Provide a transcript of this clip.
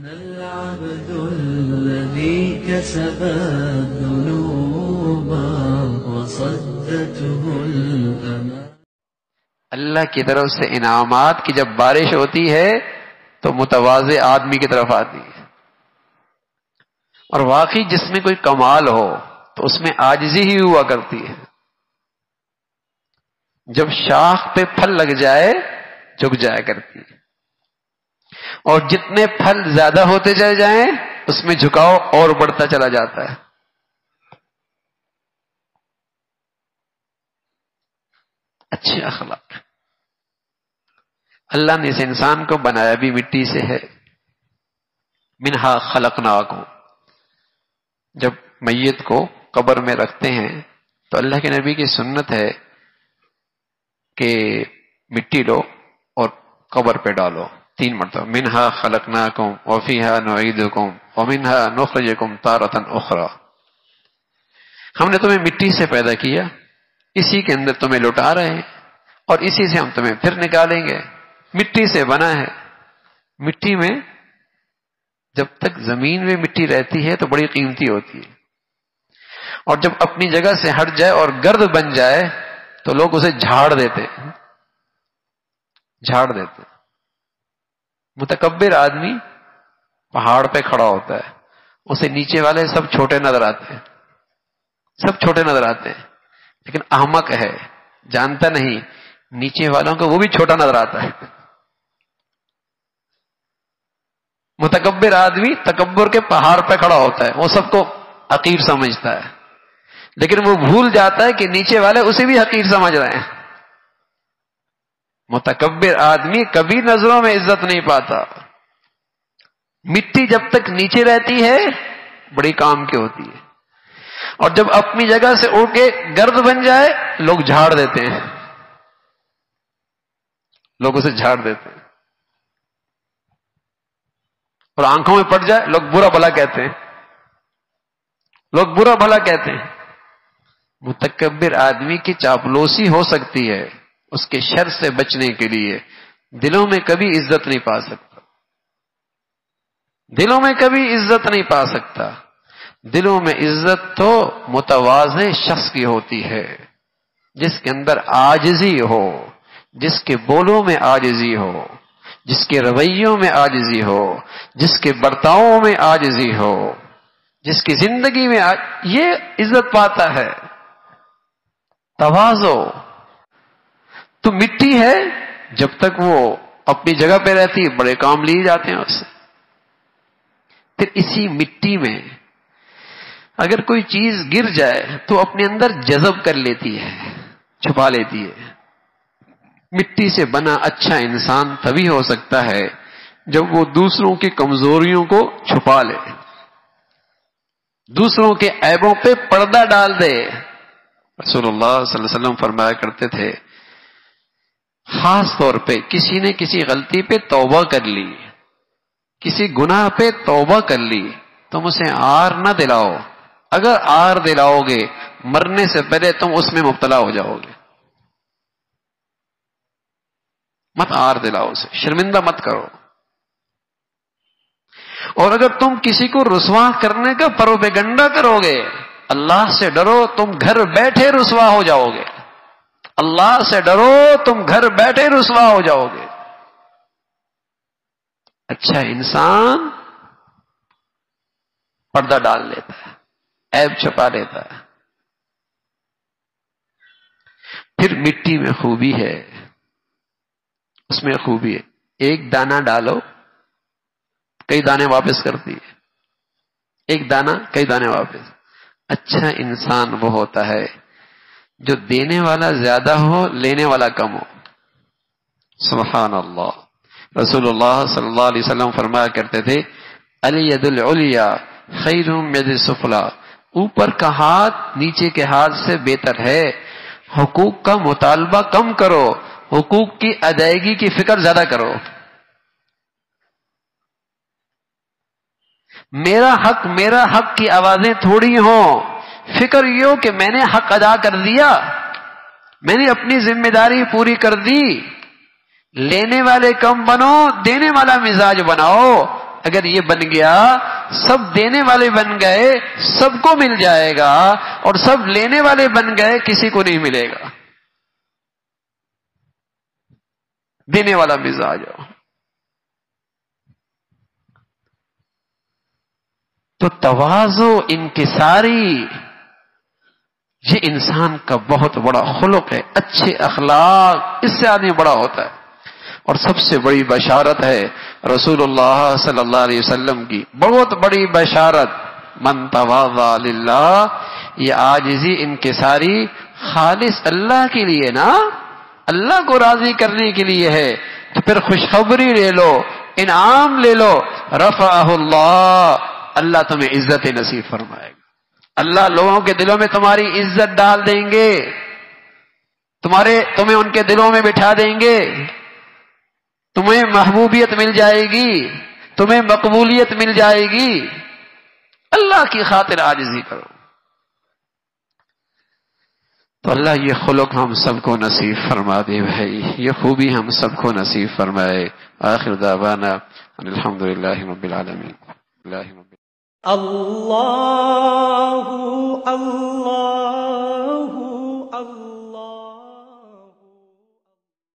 العبد الذي كسب الذنوب وصدته الأمان. اللہ کی طرف سے انعامات کی جب بارش ہوتی ہے تو متواضع آدمی کی طرف آتی ہے، اور واقعی جس میں کوئی کمال ہو تو اس میں عاجزی ہی ہوا کرتی ہے. جب شاخ پہ پھل لگ جائے جھک جایا کرتی ہے، اور جتنے پھل زیادہ ہوتے چلے جائیں اس میں جھکاؤ اور بڑھتا چلا جاتا ہے. اچھے اخلاق. اللہ نے اس انسان کو بنایا بھی مٹی سے ہے. منہا خلقناکم. جب میت کو قبر میں رکھتے ہیں تو اللہ کے نبی کی سنت ہے کہ مٹی لو اور قبر پہ ڈالو 3 مرتبہ. منہا خلقناکم وفیہا نعیدکم ومنہا نخرجکم تارۃ اخری. ہم نے تمہیں مٹی سے پیدا کیا، اسی کے اندر تمہیں لوٹا رہے ہیں، اور اسی سے ہم تمہیں پھر نکالیں گے. مٹی سے بنا ہے. مٹی میں جب تک زمین میں مٹی رہتی ہے تو بڑی قیمتی ہوتی ہے، اور جب اپنی جگہ سے ہٹ جائے اور گرد بن جائے تو لوگ اسے جھاڑ دیتے. متکبر آدمی پہاڑ پہ کھڑا ہوتا ہے، اسے نیچے والے سب چھوٹے نظر آتے ہیں، لیکن احمق ہے، جانتا نہیں نیچے والوں کو وہ بھی چھوٹا نظر آتا ہے. متکبر آدمی تکبر کے پہاڑ پہ کھڑا ہوتا ہے، وہ سب کو حقیر سمجھتا ہے، لیکن وہ بھول جاتا ہے کہ نیچے والے اسے بھی حقیر سمجھ رہے ہیں. متکبر آدمی کبھی نظروں میں عزت نہیں پاتا. مٹی جب تک نیچے رہتی ہے بڑی کام کی ہوتی ہے، اور جب اپنی جگہ سے اڑ کے گرد بن جائے لوگ جھاڑ دیتے ہیں، لوگ اسے جھاڑ دیتے ہیں. اور آنکھوں میں پڑ جائے لوگ برا بھلا کہتے ہیں. متکبر آدمی کی چاپلوسی ہو سکتی ہے، اس کے شر سے بچنے کے لیے دلوں میں کبھی عزت نہیں پا سکتا. دلوں میں عزت تو متواضع شخص کی ہوتی ہے، جس کے اندر عاجزی ہو، جس کے بولوں میں عاجزی ہو، جس کے رویوں میں عاجزی ہو، جس کے برتاؤں میں عاجزی ہو، جس کی زندگی میں یہ عزت پاتا ہے. تواضع. تو مٹی ہے، جب تک وہ اپنی جگہ پہ رہتی بڑے کام لیے جاتے ہیں اس سے. پھر اسی مٹی میں اگر کوئی چیز گر جائے تو اپنے اندر جذب کر لیتی ہے، چھپا لیتی ہے. مٹی سے بنا اچھا انسان تبھی ہو سکتا ہے جب وہ دوسروں کی کمزوریوں کو چھپا لے، دوسروں کے عیبوں پہ پردہ ڈال دے. رسول اللہ صلی اللہ علیہ وسلم فرمایا کرتے تھے خاص طور پہ کسی نے کسی غلطی پہ توبہ کر لی، کسی گناہ پہ توبہ کر لی، تم اسے آر نہ دلاؤ. اگر آر دلاؤ گے مرنے سے پہلے تم اس میں مبتلا ہو جاؤ گے. مت آر دلاؤ، اسے شرمندہ مت کرو. اور اگر تم کسی کو رسوا کرنے کا پروپیگنڈا کرو گے، اللہ سے ڈرو تم گھر بیٹھے رسوا ہو جاؤ گے. اللہ سے ڈرو تم گھر بیٹھے رسوا ہو جاؤ گے. اچھا انسان پردہ ڈال لیتا ہے، عیب چھپا لیتا ہے. پھر مٹی میں خوبی ہے، اس میں خوبی ہے. ایک دانہ ڈالو کئی دانے واپس کرتی ہے، ایک دانہ کئی دانے واپس. اچھا انسان وہ ہوتا ہے جو دینے والا زیادہ ہو لینے والا کم ہو. سبحان اللہ. رسول اللہ صلی اللہ علیہ وسلم فرمایا کرتے تھے الید العلیا خیر من الید السفلی. اوپر کا ہاتھ نیچے کے ہاتھ سے بہتر ہے. حقوق کا مطالبہ کم کرو، حقوق کی ادائیگی کی فکر زیادہ کرو. میرا حق کی آوازیں تھوڑی ہوں. فکر یہ ہو کہ میں نے حق ادا کر دیا، میں نے اپنی ذمہ داری پوری کر دی. لینے والے کم بنو، دینے والا مزاج بناؤ. اگر یہ بن گیا سب دینے والے بن گئے سب کو مل جائے گا، اور سب لینے والے بن گئے کسی کو نہیں ملے گا. دینے والا مزاج ہو. تو تواضع انکساری یہ انسان کا بہت بڑا خلق ہے. اچھے اخلاق اس سے آدمی بڑا ہوتا ہے. اور سب سے بڑی بشارت ہے رسول اللہ صلی اللہ علیہ وسلم کی بہت بڑی بشارت، من تواضع للہ، یہ عاجزی انکساری خالص اللہ کے لیے نا، اللہ کو راضی کرنے کے لیے ہے. تو پھر خوشخبری لے لو، انعام لے لو، رفعہ اللہ، اللہ تمہیں عزت نصیب فرمائے گا. اللہ لوگوں کے دلوں میں تمہاری عزت ڈال دیں گے، تمہیں ان کے دلوں میں بٹھا دیں گے، تمہیں محبوبیت مل جائے گی، تمہیں مقبولیت مل جائے گی. اللہ کی خاطر عاجزی کرو. تو اللہ یہ خلق ہم سب کو نصیب فرما دے بھائی، یہ خوبی ہم سب کو نصیب فرمائے. آخر دعوانا الحمدللہ رب العالمین. اللہ